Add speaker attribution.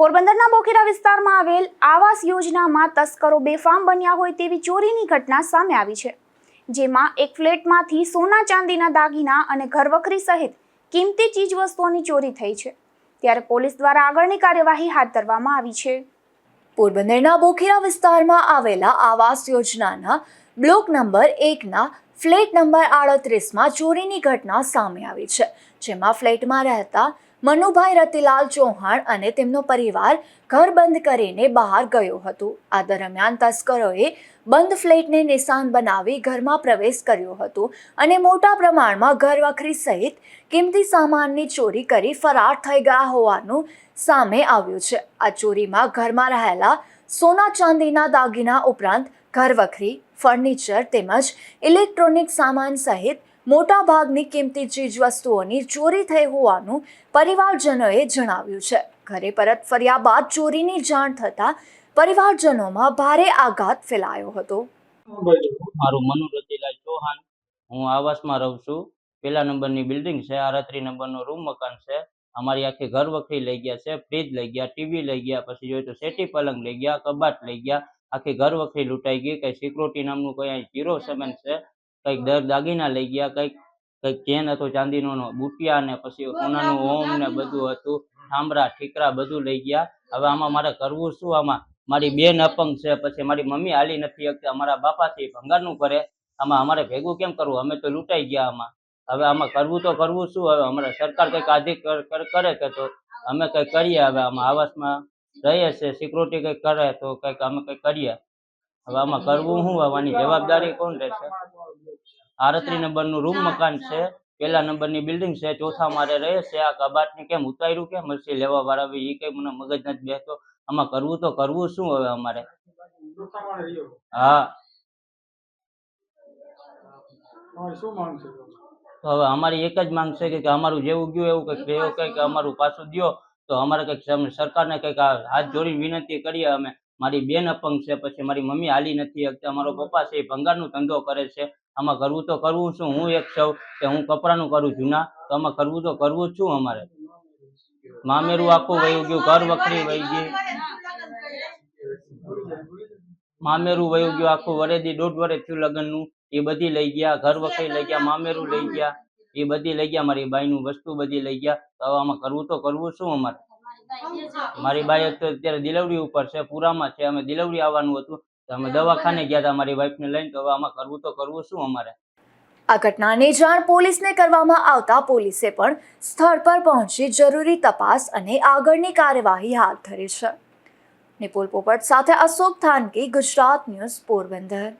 Speaker 1: પોરબંદરના બોખીરા વિસ્તારમાં આવેલ આવાસ યોજનામાં તસ્કરો બેફામ બન્યા હોય તેવી ચોરીની ઘટના સામે આવી છે, જેમાં એક ફ્લેટમાંથી સોના ચાંદીના દાગીના અને ઘરવખરી સહિત કિંમતી ચીજવસ્તુઓની ચોરી થઈ છે, ત્યારે પોલીસ દ્વારા આગળની કાર્યવાહી હાથ ધરવામાં આવી છે।
Speaker 2: પોરબંદરના બોખીરા વિસ્તારમાં આવેલા આવાસ યોજનાના બ્લોક નંબર 1ના ફ્લેટ નંબર 38માં ચોરીની ઘટના સામે આવી છે, જેમાં ફ્લેટમાં રહેતા મનુભાઈ રતિલાલ ચૌહાણ અને તેમનો પરિવાર ઘર બંધ કરીને બહાર ગયો હતો। આ દરમિયાન તસ્કરોએ બંધ ફ્લેટને નિશાન બનાવી ઘરમાં પ્રવેશ કર્યો હતો અને મોટા પ્રમાણમાં ઘરવખરી સહિત કિંમતી સામાનની ચોરી કરી ફરાર થઈ ગયા હોવાનું સામે આવ્યું છે। આ ચોરીમાં ઘરમાં રહેલા સોના ચાંદીના દાગીના ઉપરાંત ઘરવખરી, ફર્નિચર તેમજ ઇલેક્ટ્રોનિક સામાન સહિત મોટા ભાગની કિંમતી ચીજવસ્તુઓની ચોરી થઈ હોવાનું પરિવારજનોએ જણાવ્યું છે। ઘરે પરત ફર્યા બાદ ચોરીની જાણ થતાં પરિવારજનોમાં ભારે આઘાત ફેલાયો હતો।
Speaker 3: મારું મનુ રતિલાલ ચૌહાણ, હું આવાસમાં રહું છું। પહેલા નંબરની બિલ્ડિંગ છે, 38 નંબરનો રૂમ મકાન છે। અમારી આખી ઘર વખરી લઈ ગયા છે, ફ્રીજ લઈ ગયા, ટીવી લઈ ગયા, પછી જોઈએ તો સેટી પલંગ લઈ ગયા, કબાટ લઈ ગયા, આખી ઘર વખરી લૂંટાઈ ગઈ। કઈ સિક્યુરિટી નામનું કઈ જીરો સેવન છે, કઈક દાગીના લઈ ગયા, કઈક ચેન હતો ચાંદીનો, બુટિયા ને પછી સોનાનું ઓમ ને બધું હતું, ઠામરા ઠીકરા બધું લઈ ગયા। હવે આમાં મારે કરવું શું? આમાં મારી બેન અપંગ છે, પછી મારી મમ્મી હાલી નથી શકતી, અમારા બાપાથી ભંગારનું કરે, આમાં અમારે ભેગું કેમ કરવું? અમે તો લૂંટાઈ ગયા આમાં। હવે આમાં કરવું તો કરવું શું? હવે અમારે સરકાર કંઈક આધિક કરે કે તો અમે કંઈક કરીએ। હવે આમાં આવાસમાં રહીએ છે, સિક્યુરિટી કંઈક કરે તો કંઈક અમે કંઈક કરીએ। હવે આમાં કરવું શું? આવવાની જવાબદારી કોણ લેશે? 38 નંબરનું રૂમ મકાન છે, પહેલા નંબરની બિલ્ડિંગ છે, ચોથા મારે રહે છે। આ કબાટને કેમ ઉતાર્યું કે મરસી લેવા વાળા એ કઈ મને મગજ નથી બેસતો। આમાં કરવું તો કરવું શું હવે અમારે? હા, તો હવે અમારી એક જ માંગ છે કે અમારું જેવું ગયું એવું કંઈક અમારું પાછું દ્યો, તો અમારે કંઈક સરકારને કંઈક હાથ જોડીને વિનંતી કરીએ। અમે મારી બેન અપંગ છે, પછી મારી મમ્મી હાલી નથી શકતી, અમારો પપ્પા છે એ ભંગારનો ધંધો કરે છે। આમાં કરવું તો કરવું શું? હું એક સૌ કે હું કપડાનું કરું જૂના, તો આમાં કરવું તો કરવું જ શું અમારે? મામેરું આખું વયું ગયું, ઘર વખરી વહી ગઈ, મામેરું વયું ગયું આખું, વરેદી 1.5 વર્ષ થયું લગ્નનું, એ બધી લઈ ગયા, ઘર વખરી લઈ ગયા, મામેરું લઈ ગયા, એ બધી લઈ ગયા, મારી બાઈનું વસ્તુ બધી લઈ ગયા। તો હવે આમાં કરવું તો કરવું શું અમારે? મારી બાઈ તો અત્યારે ડિલિવરી ઉપર છે, પુરામાં છે, અમે ડિલિવરી આવવાનું હતું, અમે દવાખાને ગયા હતા મારી વાઈફને લઈને। તો હવે આમાં કરવું તો કરવું શું અમારે?
Speaker 2: આ ઘટનાની જાણ પોલીસને કરવામાં આવતા પોલીસે પણ સ્થળ પર પહોંચી જરૂરી તપાસ અને આગળની કાર્યવાહી હાથ ધરી છે। નિપુલ પોપટ સાથે અશોક થાનકી, ગુજરાત ન્યૂઝ, પોરબંદર।